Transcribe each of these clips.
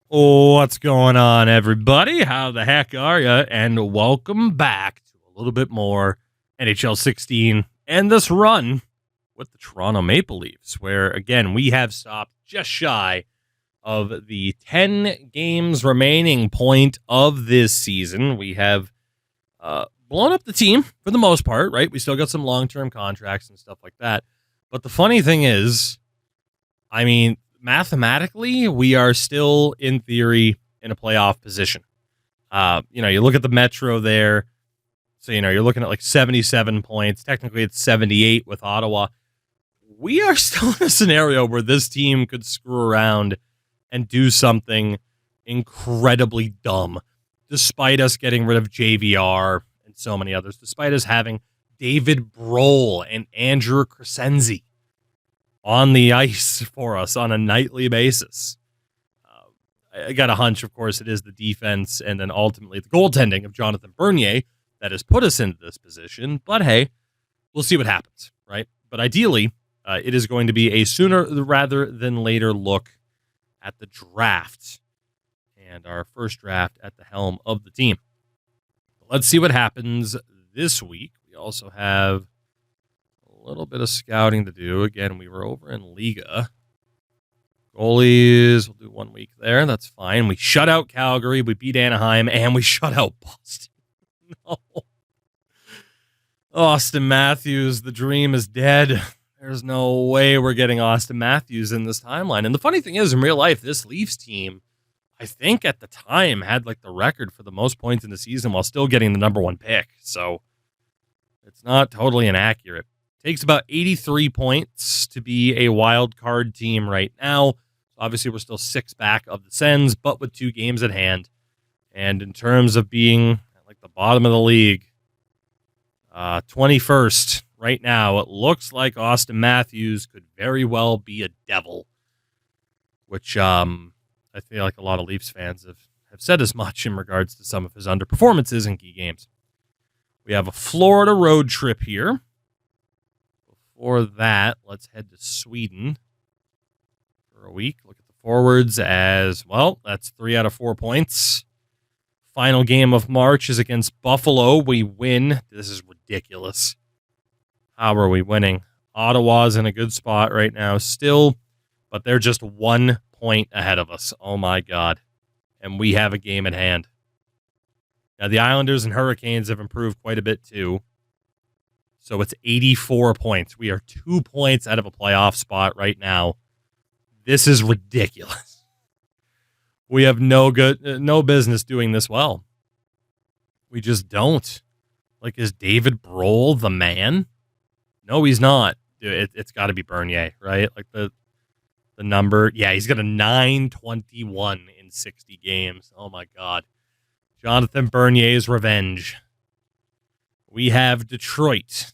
What's going on, everybody? How the heck are you? And welcome back to a little bit more NHL 16 and this run with the Toronto Maple Leafs, where, again, we have stopped just shy of the 10 games remaining point of this season. We have blown up the team for the most part, right? We still got some long-term contracts and stuff like that. But the funny thing is, I mean, mathematically, we are still, in theory, in a playoff position. You look at the Metro there. So, you're looking at like 77 points. Technically, it's 78 with Ottawa. We are still in a scenario where this team could screw around and do something incredibly dumb, despite us getting rid of JVR and so many others, despite us having David Brohl and Andrew Crescenzi on the ice for us on a nightly basis. I got a hunch, of course, it is the defense and then ultimately the goaltending of Jonathan Bernier that has put us into this position. But hey, we'll see what happens, right? But ideally, it is going to be a sooner rather than later look at the draft and our first draft at the helm of the team. Let's see what happens this week. We also have a little bit of scouting to do. Again, we were over in Liga. Goalies, we'll do 1 week there. That's fine. We shut out Calgary, we beat Anaheim, and we shut out Boston. No. Austin Matthews, the dream is dead. There's no way we're getting Austin Matthews in this timeline. And the funny thing is, in real life, this Leafs team, I think at the time, had like the record for the most points in the season while still getting the number one pick. So it's not totally inaccurate. Takes about 83 points to be a wild card team right now. Obviously, we're still 6 back of the Sens, but with 2 games at hand. And in terms of being at like the bottom of the league, 21st right now, it looks like Austin Matthews could very well be a devil, which I feel like a lot of Leafs fans have said as much in regards to some of his underperformances in key games. We have a Florida road trip here. For that, let's head to Sweden for a week. Look at the forwards as well. That's 3 out of 4 points. Final game of March is against Buffalo. We win. This is ridiculous. How are we winning? Ottawa's in a good spot right now still, but they're just 1 point ahead of us. Oh my God. And we have a game at hand. Now, the Islanders and Hurricanes have improved quite a bit too. So it's 84 points. We are 2 points out of a playoff spot right now. This is ridiculous. We have no business doing this well. We just don't. Like, is David Brohl the man? No, he's not. Dude, it's got to be Bernier, right? Like the number. Yeah, he's got a 921 in 60 games. Oh my God. Jonathan Bernier's revenge. We have Detroit.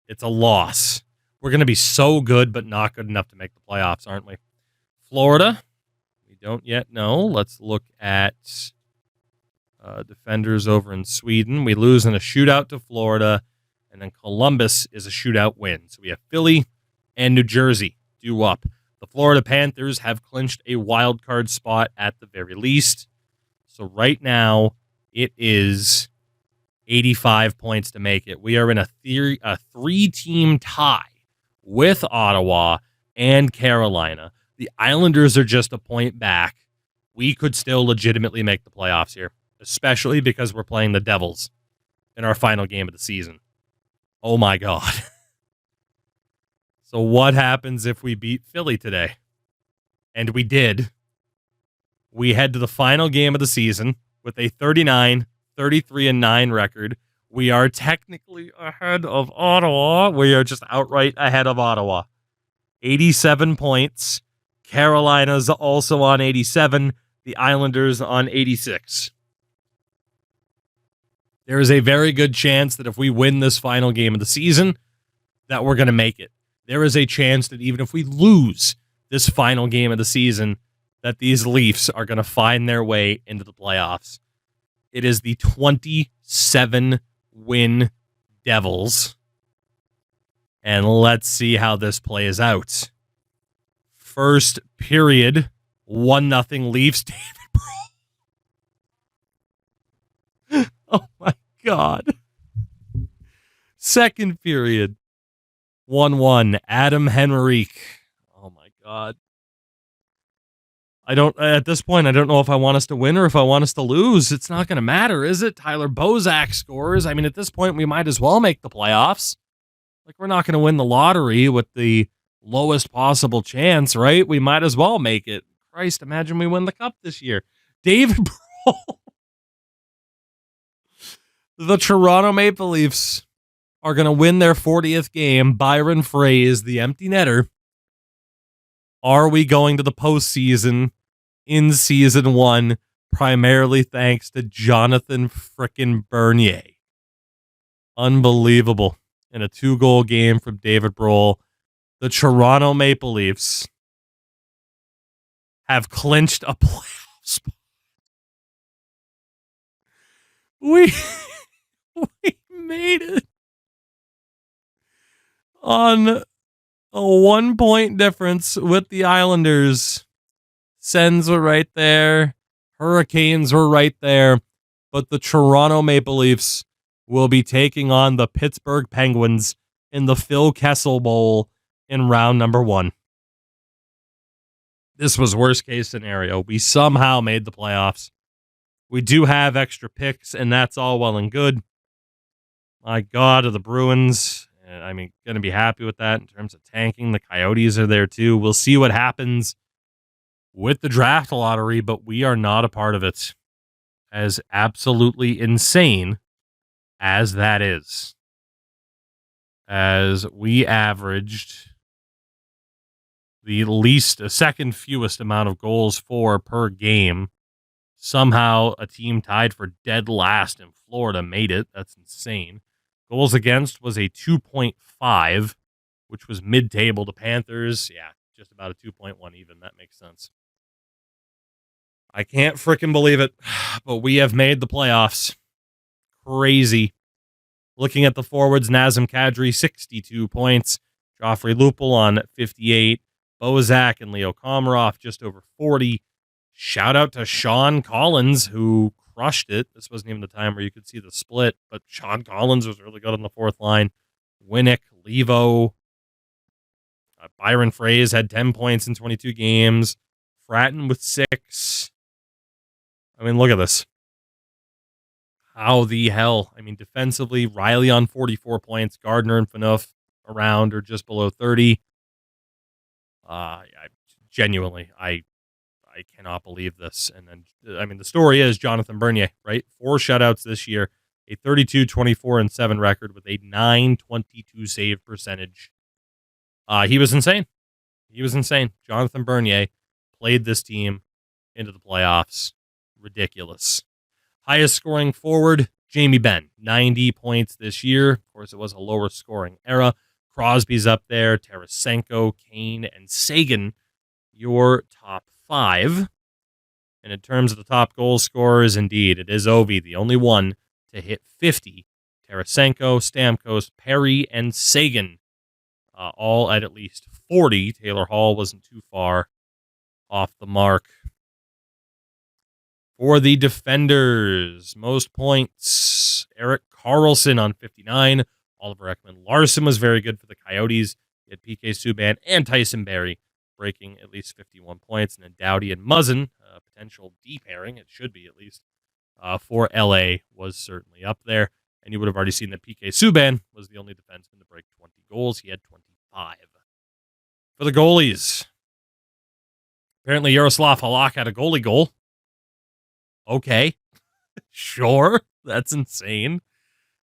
It's a loss. We're going to be so good, but not good enough to make the playoffs, aren't we? Florida, we don't yet know. Let's look at defenders over in Sweden. We lose in a shootout to Florida, and then Columbus is a shootout win. So we have Philly and New Jersey due up. The Florida Panthers have clinched a wild card spot at the very least. So right now, it is 85 points to make it. We are in a 3-team tie with Ottawa and Carolina. The Islanders are just a point back. We could still legitimately make the playoffs here, especially because we're playing the Devils in our final game of the season. Oh my God. So what happens if we beat Philly today? And we did. We head to the final game of the season with a 33-9 record. We are technically ahead of Ottawa. We are just outright ahead of Ottawa. 87 points. Carolina's also on 87. The Islanders on 86. There is a very good chance that if we win this final game of the season, that we're going to make it. There is a chance that even if we lose this final game of the season, that these Leafs are going to find their way into the playoffs. It is the 27-win Devils. And let's see how this plays out. First period 1-0 Leafs. Oh my God. Second period. 1-1. Adam Henrique. Oh my God. At this point, I don't know if I want us to win or if I want us to lose. It's not going to matter, is it? Tyler Bozak scores. I mean, at this point, we might as well make the playoffs. Like, we're not going to win the lottery with the lowest possible chance, right? We might as well make it. Christ, imagine we win the cup this year. David Brault. The Toronto Maple Leafs are going to win their 40th game. Byron Fries, the empty netter. Are we going to the postseason in season 1, primarily thanks to Jonathan frickin' Bernier? Unbelievable. In a 2-goal game from David Brault, the Toronto Maple Leafs have clinched a playoff spot. We made it on a 1-point difference with the Islanders. Sens were right there. Hurricanes were right there. But the Toronto Maple Leafs will be taking on the Pittsburgh Penguins in the Phil Kessel Bowl in round number 1. This was worst case scenario. We somehow made the playoffs. We do have extra picks, and that's all well and good. My God, are the Bruins. I mean, going to be happy with that in terms of tanking. The Coyotes are there too. We'll see what happens with the draft lottery, but we are not a part of it. As absolutely insane as that is. As we averaged the second fewest amount of goals for per game. Somehow a team tied for dead last in Florida made it. That's insane. Goals against was a 2.5, which was mid-table. The Panthers, just about a 2.1 even. That makes sense. I can't freaking believe it, but we have made the playoffs. Crazy. Looking at the forwards, Nazem Kadri, 62 points. Joffrey Lupul on 58. Bozak and Leo Komarov just over 40. Shout out to Sean Collins, who crushed it. This wasn't even the time where you could see the split, but Sean Collins was really good on the fourth line. Winnick, Levo, Byron Fries had 10 points in 22 games. Fratton with 6. I mean, look at this. How the hell? I mean, defensively, Riley on 44 points. Gardner and Phaneuf around or just below 30. Genuinely, I cannot believe this. And then, I mean, the story is Jonathan Bernier, right? 4 shutouts this year, a 32-24-7 record with a .922 save percentage. He was insane. Jonathan Bernier played this team into the playoffs. Ridiculous. Highest scoring forward, Jamie Benn, 90 points this year. Of course, it was a lower scoring era. Crosby's up there, Tarasenko, Kane, and Sagan, your top 5. And in terms of the top goal scorers, indeed, it is Ovi, the only one to hit 50. Tarasenko, Stamkos, Perry, and Sagan, all at least 40. Taylor Hall wasn't too far off the mark. For the defenders, most points, Erik Karlsson on 59. Oliver Ekman-Larsson was very good for the Coyotes. He had PK Subban and Tyson Barrie breaking at least 51 points. And then Doughty and Muzzin, potential D pairing, it should be at least, for LA was certainly up there. And you would have already seen that PK Subban was the only defenseman to break 20 goals. He had 25. For the goalies, apparently Yaroslav Halak had a goalie goal. Okay, sure, that's insane.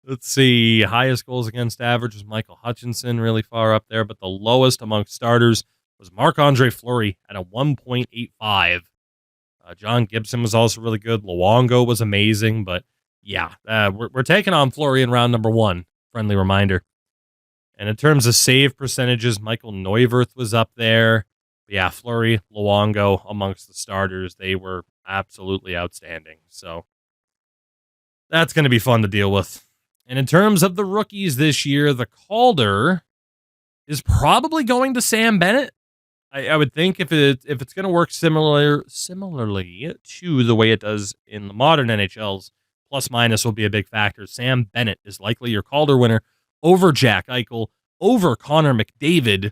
Let's see, highest goals against average was Michael Hutchinson, really far up there, but the lowest amongst starters was Marc-Andre Fleury at a 1.85. John Gibson was also really good. Luongo was amazing, but yeah, we're taking on Fleury in round number 1. Friendly reminder. And in terms of save percentages, Michael Neuwirth was up there. But yeah, Fleury, Luongo amongst the starters, they were absolutely outstanding. So that's going to be fun to deal with. And in terms of the rookies this year, the Calder is probably going to Sam Bennett. I would think if it's going to work similarly to the way it does in the modern NHLs, plus minus will be a big factor. Sam Bennett is likely your Calder winner over Jack Eichel, over Connor McDavid,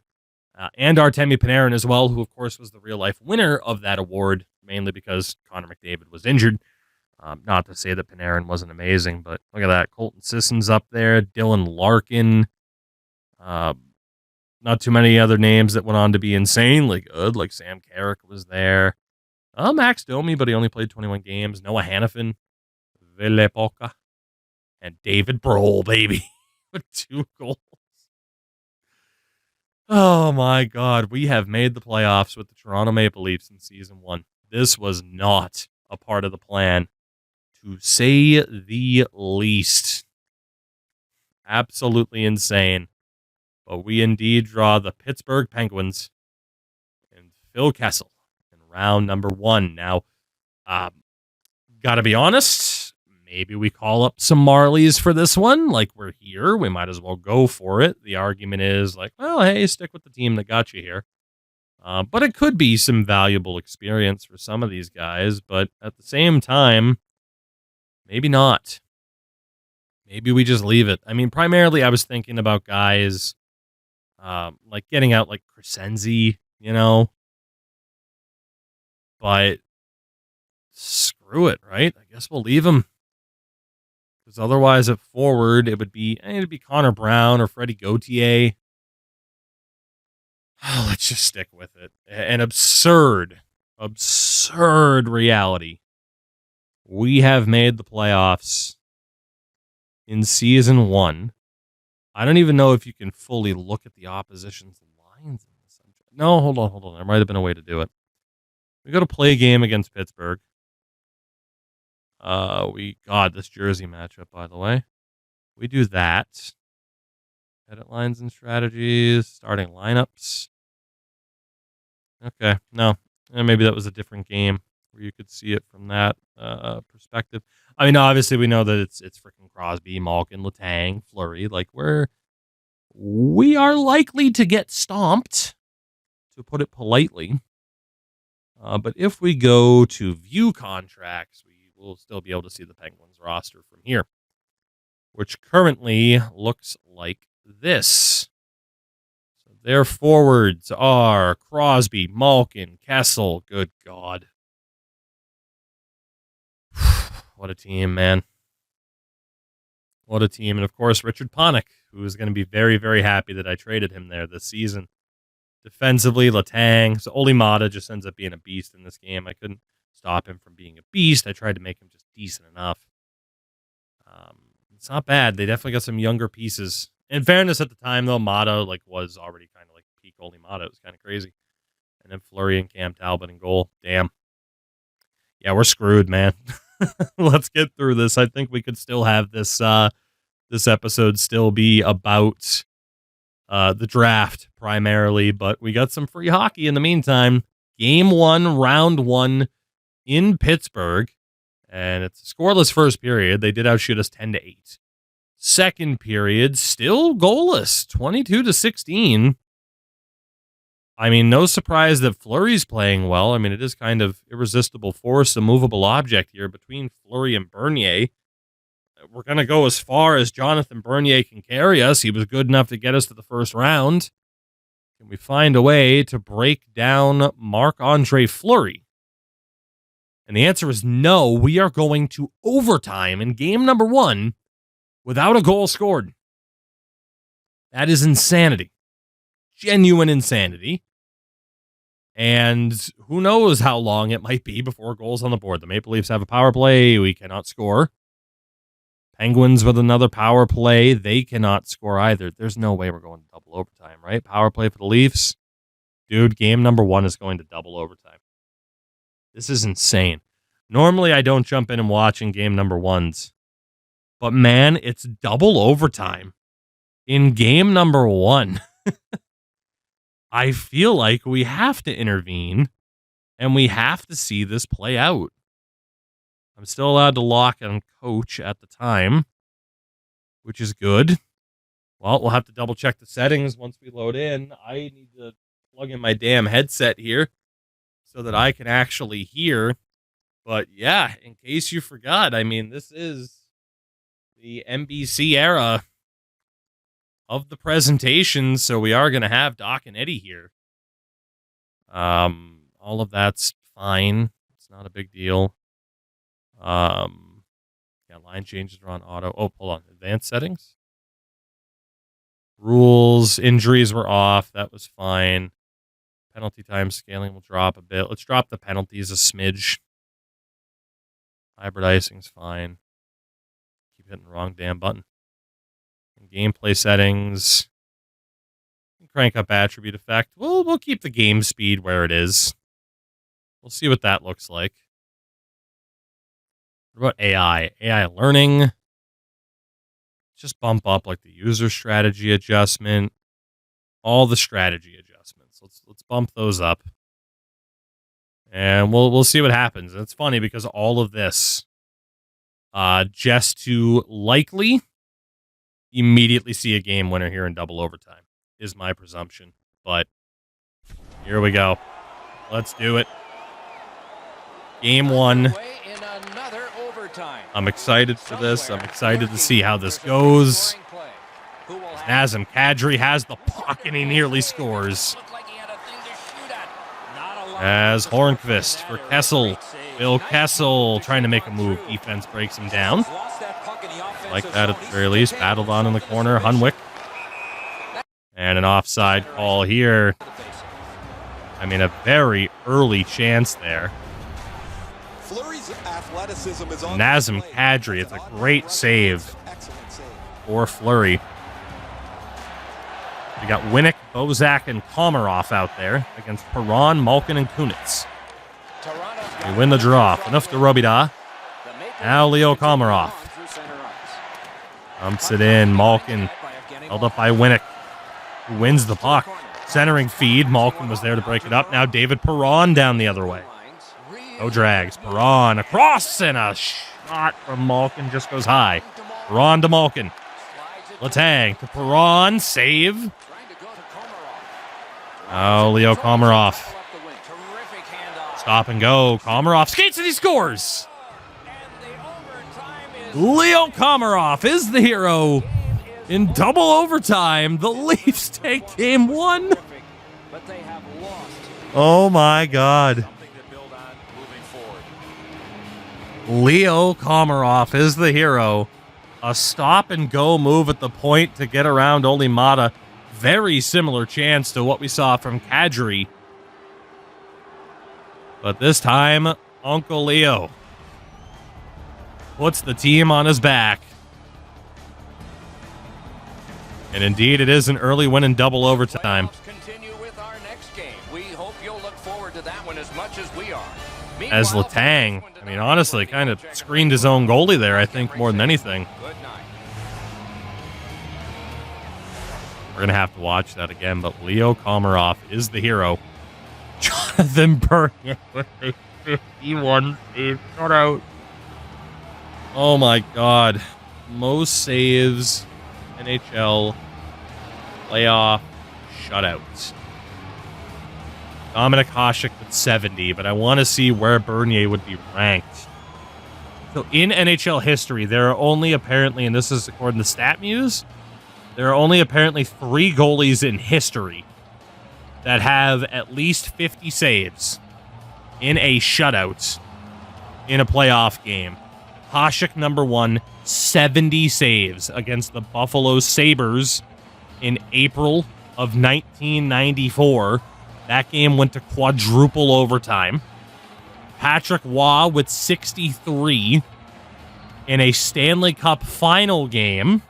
and Artemi Panarin as well, who of course was the real life winner of that award, mainly because Connor McDavid was injured. Not to say that Panarin wasn't amazing, but look at that. Colton Sisson's up there, Dylan Larkin. Uh, Not too many other names that went on to be insanely good, like Sam Carrick was there. Max Domi, but he only played 21 games. Noah Hannafin, Ville Polka, and David Brohl, baby, with 2 goals. Oh my God, we have made the playoffs with the Toronto Maple Leafs in season 1. This was not a part of the plan, to say the least. Absolutely insane. But we indeed draw the Pittsburgh Penguins and Phil Kessel in round number 1. Now, gotta be honest, maybe we call up some Marlies for this one. Like, we're here, we might as well go for it. The argument is like, well, hey, stick with the team that got you here. But it could be some valuable experience for some of these guys. But at the same time, maybe not. Maybe we just leave it. I mean, primarily I was thinking about guys like getting out like Crescenzi, but screw it, right? I guess we'll leave him. Because otherwise at forward, it'd be Connor Brown or Freddie Gauthier. Oh, let's just stick with it. An absurd reality. We have made the playoffs in season 1. I don't even know if you can fully look at the opposition's lines in this. No, hold on. There might have been a way to do it. We go to play a game against Pittsburgh. This Jersey matchup, by the way. We do that. Edit lines and strategies, starting lineups. Okay, no. Maybe that was a different game where you could see it from that perspective. I mean, obviously we know that it's freaking Crosby, Malkin, Letang, Fleury. Like, we are likely to get stomped, to put it politely. But if we go to view contracts, we will still be able to see the Penguins roster from here, which currently looks like this. So their forwards are Crosby, Malkin, Kessel. Good God. What a team, man. What a team. And of course, Richard Panik, who is going to be very, very happy that I traded him there this season. Defensively, Letang. So Oli Mata just ends up being a beast in this game. I couldn't stop him from being a beast. I tried to make him just decent enough. It's not bad. They definitely got some younger pieces. In fairness, at the time, though, Mata was already kind of like peak Oli Mata. It was kind of crazy. And then Fleury and Cam Talbot in goal. Damn. Yeah, we're screwed, man. Let's get through this. I think we could still have this this episode still be about the draft primarily, but we got some free hockey in the meantime. Game 1, round 1 in Pittsburgh, and it's a scoreless first period. They did outshoot us 10-8. Second period, still goalless, 22-16. I mean, no surprise that Fleury's playing well. I mean, it is kind of irresistible force, a movable object here between Fleury and Bernier. We're going to go as far as Jonathan Bernier can carry us. He was good enough to get us to the first round. Can we find a way to break down Marc-Andre Fleury? And the answer is no. We are going to overtime in game number 1 without a goal scored. That is insanity. Genuine insanity. And who knows how long it might be before goals on the board. The Maple Leafs have a power play. We cannot score. Penguins with another power play. They cannot score either. There's no way we're going to double overtime, right? Power play for the Leafs. Dude, game number 1 is going to double overtime. This is insane. Normally, I don't jump in and watch in game number 1s. But man, it's double overtime in game number 1. I feel like we have to intervene and we have to see this play out. I'm still allowed to lock on coach at the time, which is good. Well, we'll have to double check the settings once we load in. I need to plug in my damn headset here so that I can actually hear. But yeah, in case you forgot, I mean, this is the NBC era of the presentation, so we are going to have Doc and Eddie here. All of that's fine. It's not a big deal. Yeah, line changes are on auto. Oh, hold on. Advanced settings. Rules, injuries were off. That was fine. Penalty time scaling will drop a bit. Let's drop the penalties a smidge. Hybrid icing's fine. Keep hitting the wrong damn button. And gameplay settings. Crank up attribute effect. We'll keep the game speed where it is. We'll see what that looks like. What about AI? AI learning. Just bump up like the user strategy adjustment. All the strategy adjustments. Let's bump those up. And we'll see what happens. And it's funny because all of this just to likely immediately see a game winner here in double overtime is my presumption. But here we go. Let's do it. Game one. I'm excited for this. I'm excited to see how this goes. Nazem Kadri has the puck and he nearly scores. As Hornqvist for Kessel. Bill Kessel trying to make a move. Defense breaks him down. Like that at the very least. Battled on in the corner. Hunwick. And an offside call here. I mean, a very early chance there. Nazem Kadri. It's a great save for Fleury. We got Winnick, Bozak, and Komarov out there against Perron, Malkin, and Kunitz. We win the draw. Enough to Robida. Now Leo Komarov. Dumps it in. Malkin held up by Winnick, who wins the puck. Centering feed. Malkin was there to break it up. Now David Perron down the other way. No drags. Perron across, and a shot from Malkin just goes high. Perron to Malkin. Letang to Perron. Save. Oh, Leo Komarov. Stop and go. Komarov skates and he scores. Leo Komarov is the hero in double overtime. The Leafs take game one. Oh my God. Leo Komarov is the hero. A stop and go move at the point to get around Olimata. Very similar chance to what we saw from Kadri. But this time, Uncle Leo puts the team on his back. And indeed, it is an early win in double overtime. As Letang, I mean, honestly, kind of screened his own goalie there, I think, more than anything. We're going to have to watch that again, but Leo Komarov is the hero. Jonathan Bernier with a 51 save shutout. Oh my God. Most saves, NHL, playoff, shutouts. Dominic Hasek with 70, but I want to see where Bernier would be ranked. So in NHL history, there are only apparently, and this is according to StatMuse, there are only apparently 3 goalies in history that have at least 50 saves in a shutout in a playoff game. Hasek, number 1, 70 saves against the Buffalo Sabres in April of 1994. That game went to quadruple overtime. Patrick Waugh with 63 in a Stanley Cup final game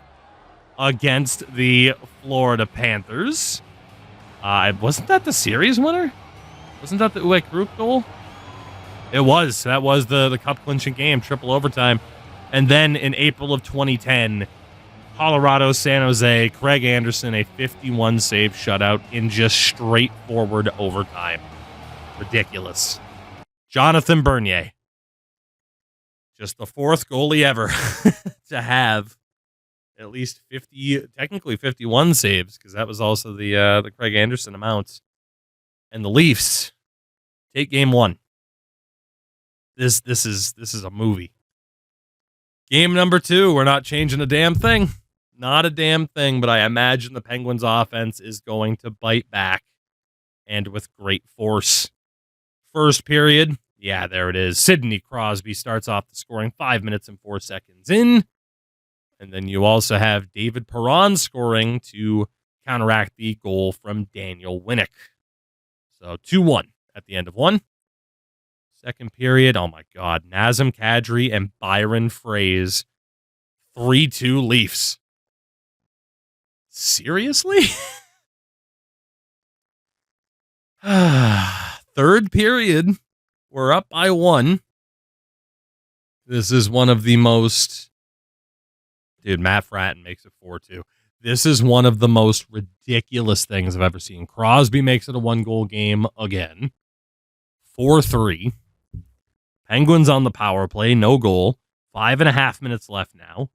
against the Florida Panthers. Wasn't that the series winner? Wasn't that the Uwe Krupp goal? It was. That was the cup clinching game, triple overtime. And then in April of 2010, Colorado, San Jose, Craig Anderson, a 51 save shutout in just straightforward overtime. Ridiculous. Jonathan Bernier. Just the 4th goalie ever to have at least 50, technically 51 saves, because that was also the Craig Anderson amount. And the Leafs take game 1. This is a movie. Game number 2, we're not changing a damn thing. Not a damn thing, but I imagine the Penguins offense is going to bite back, and with great force. First period, yeah, there it is. Sidney Crosby starts off the scoring 5 minutes and 4 seconds in. And then you also have David Perron scoring to counteract the goal from Daniel Winnick. So 2-1 at the end of 1. Second period, oh my God, Nazem Kadri and Byron Frazee, 3-2 Leafs. Seriously? Third period, we're up by 1. This is one of the most... Dude, Matt Fratton makes it 4-2. This is one of the most ridiculous things I've ever seen. Crosby makes it a 1-goal game again. 4-3. Penguins on the power play, no goal. 5.5 minutes left now.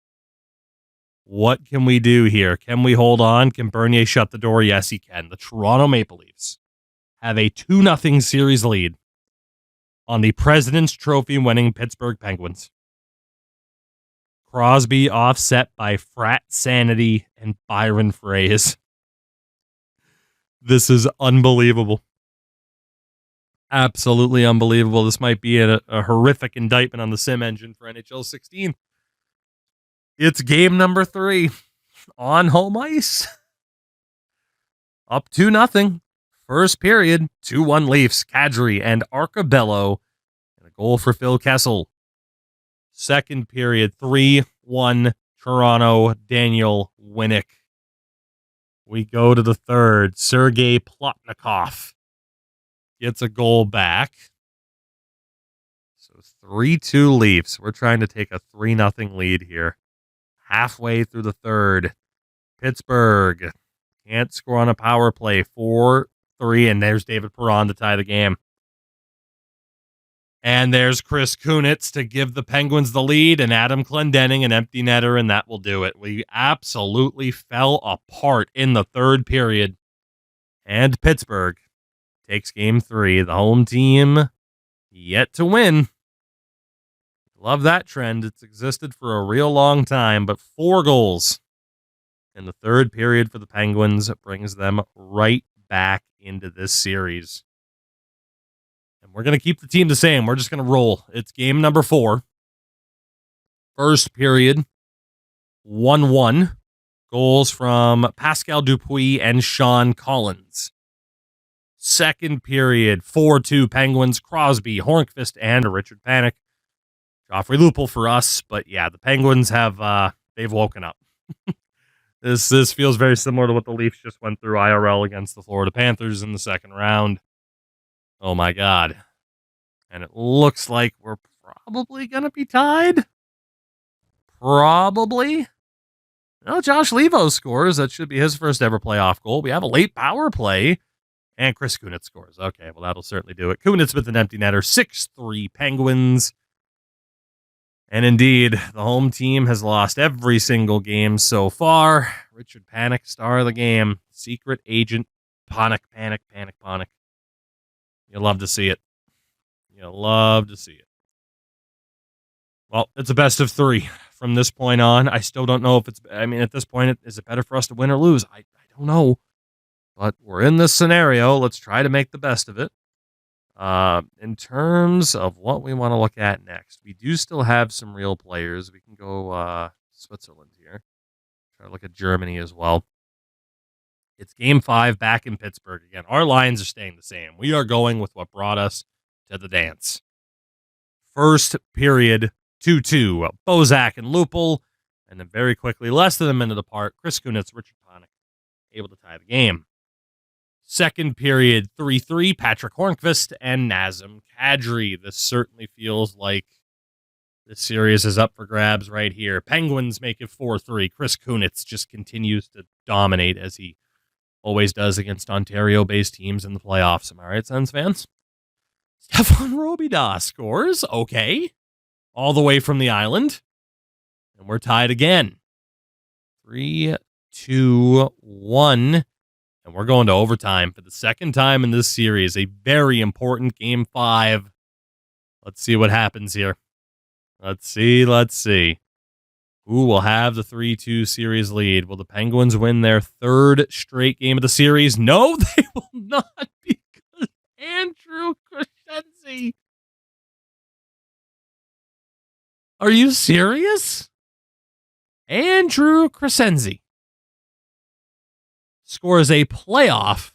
What can we do here? Can we hold on? Can Bernier shut the door? Yes, he can. The Toronto Maple Leafs have a 2-0 series lead on the President's Trophy winning Pittsburgh Penguins. Crosby offset by Frat Sanity and Byron Frazee. This is unbelievable. Absolutely unbelievable. This might be a horrific indictment on the sim engine for NHL 16. It's game number 3 on home ice. Up 2-0. First period, 2-1 Leafs, Kadri and Arcabello, and a goal for Phil Kessel. Second period, 3-1 Toronto, Daniel Winnick. We go to the third. Sergei Plotnikov gets a goal back. So 3-2 Leafs. We're trying to take a 3-0 lead here. Halfway through the third. Pittsburgh can't score on a power play. 4-3, and there's David Perron to tie the game. And there's Chris Kunitz to give the Penguins the lead, and Adam Clendening an empty netter, and that will do it. We absolutely fell apart in the third period. And Pittsburgh takes game 3. The home team yet to win. Love that trend. It's existed for a real long time, but 4 goals in the third period for the Penguins brings them right back into this series. And we're going to keep the team the same. We're just going to roll. It's game number 4. First period, 1-1. Goals from Pascal Dupuis and Sean Collins. Second period, 4-2 Penguins, Crosby, Hornqvist, and Richard Panik. Joffrey Lupul for us, but yeah, the Penguins have, they've woken up. This feels very similar to what the Leafs just went through IRL against the Florida Panthers in the second round. Oh my God. And it looks like we're probably going to be tied. Probably. No, Josh Levo scores. That should be his first ever playoff goal. We have a late power play. And Chris Kunitz scores. Okay, well, that'll certainly do it. Kunitz with an empty netter. 6-3 Penguins. And indeed, the home team has lost every single game so far. Richard Panik, star of the game. Secret agent Panik. You'll love to see it. You'll love to see it. Well, it's a best of 3 from this point on. I still don't know if it's, I mean, at this point, is it better for us to win or lose? I don't know. But we're in this scenario. Let's try to make the best of it. In terms of what we want to look at next, we do still have some real players. We can go Switzerland here. Try to look at Germany as well. It's game 5 back in Pittsburgh again. Our lines are staying the same. We are going with what brought us to the dance. First period, 2-2. Bozak and Lupul. And then very quickly, less than a minute apart, Chris Kunitz, Richard Panik, able to tie the game. Second period, 3-3, Patrick Hornqvist and Nazem Kadri. This certainly feels like this series is up for grabs right here. Penguins make it 4-3. Chris Kunitz just continues to dominate as he always does against Ontario-based teams in the playoffs. Am I right, Sens fans? Stefan Robida scores. Okay. All the way from the island. And we're tied again. 3-2-1. And we're going to overtime for the second time in this series. A very important Game 5. Let's see what happens here. Let's see. Who will have the 3-2 series lead? Will the Penguins win their third straight game of the series? No, they will not, because Andrew Crescenzi. Are you serious? Andrew Crescenzi scores a playoff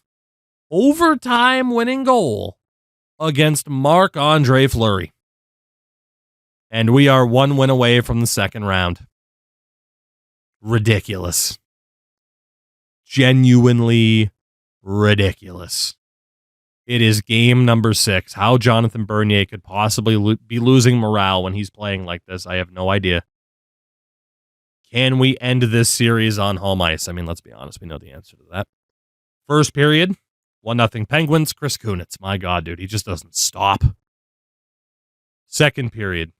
overtime winning goal against Marc-Andre Fleury. And we are one win away from the second round. Ridiculous. Genuinely ridiculous. It is game number 6. How Jonathan Bernier could possibly be losing morale when he's playing like this, I have no idea. Can we end this series on home ice? I mean, let's be honest. We know the answer to that. First period, 1-0 Penguins. Chris Kunitz. My God, dude. He just doesn't stop. Second period,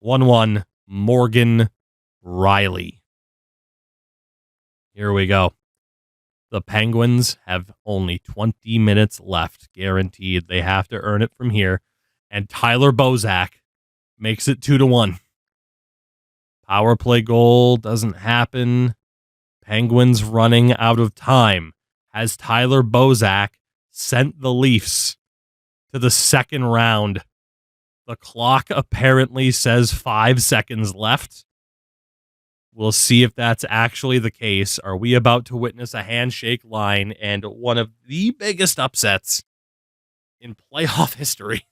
1-1 Morgan Riley. Here we go. The Penguins have only 20 minutes left, guaranteed. They have to earn it from here. And Tyler Bozak makes it 2-1. Power play goal doesn't happen. Penguins running out of time. Has Tyler Bozak sent the Leafs to the second round? The clock apparently says 5 seconds left. We'll see if that's actually the case. Are we about to witness a handshake line and one of the biggest upsets in playoff history?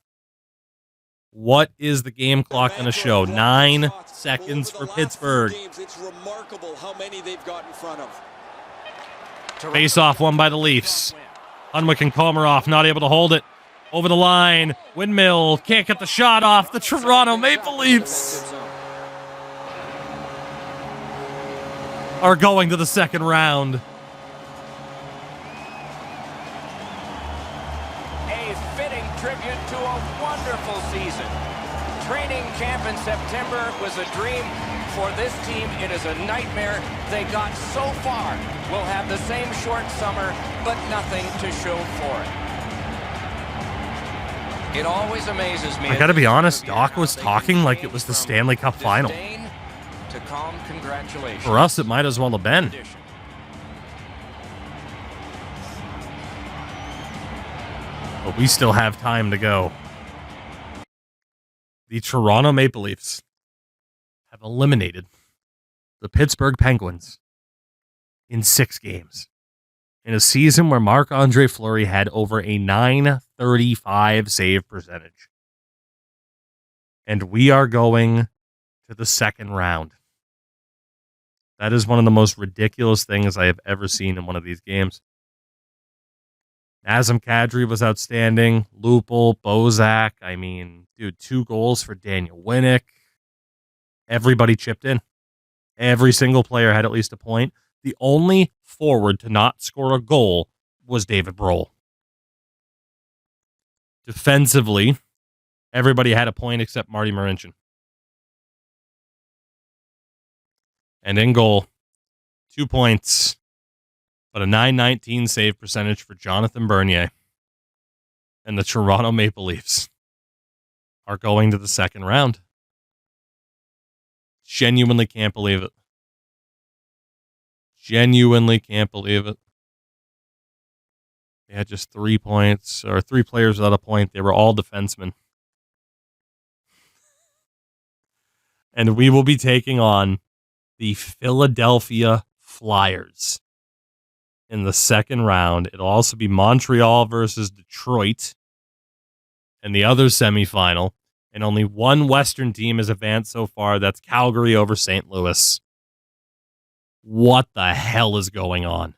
What is the game clock going to show? 9 seconds for Pittsburgh. It's remarkable how many they've got in front of. Face-off won by the Leafs. Hunwick and Komarov not able to hold it. Over the line. Windmill can't get the shot off. The Toronto Maple Leafs are going to the second round. A fitting tribute to a wonderful season. Training camp in September was a dream. For this team, it is a nightmare. They got so far. We'll have the same short summer, but nothing to show for it. It always amazes me. I gotta be honest, Doc was talking like it was the Stanley Cup final. To calm congratulations. For us, it might as well have been. But we still have time to go. The Toronto Maple Leafs have eliminated the Pittsburgh Penguins in 6 games. In a season where Marc-Andre Fleury had over a .935 save percentage. And we are going to the second round. That is one of the most ridiculous things I have ever seen in one of these games. Nazem Kadri was outstanding. Lupul, Bozak. I mean, dude, 2 goals for Daniel Winnick. Everybody chipped in. Every single player had at least a point. The only forward to not score a goal was David Brohl. Defensively, everybody had a point except Marty Marincin. And in goal, 2 points, but a .919 save percentage for Jonathan Bernier. And the Toronto Maple Leafs are going to the second round. Genuinely can't believe it. Genuinely can't believe it. They had just 3 points, or 3 players without a point. They were all defensemen. And we will be taking on the Philadelphia Flyers in the second round. It'll also be Montreal versus Detroit in the other semifinal. And only one Western team has advanced so far. That's Calgary over St. Louis. What the hell is going on?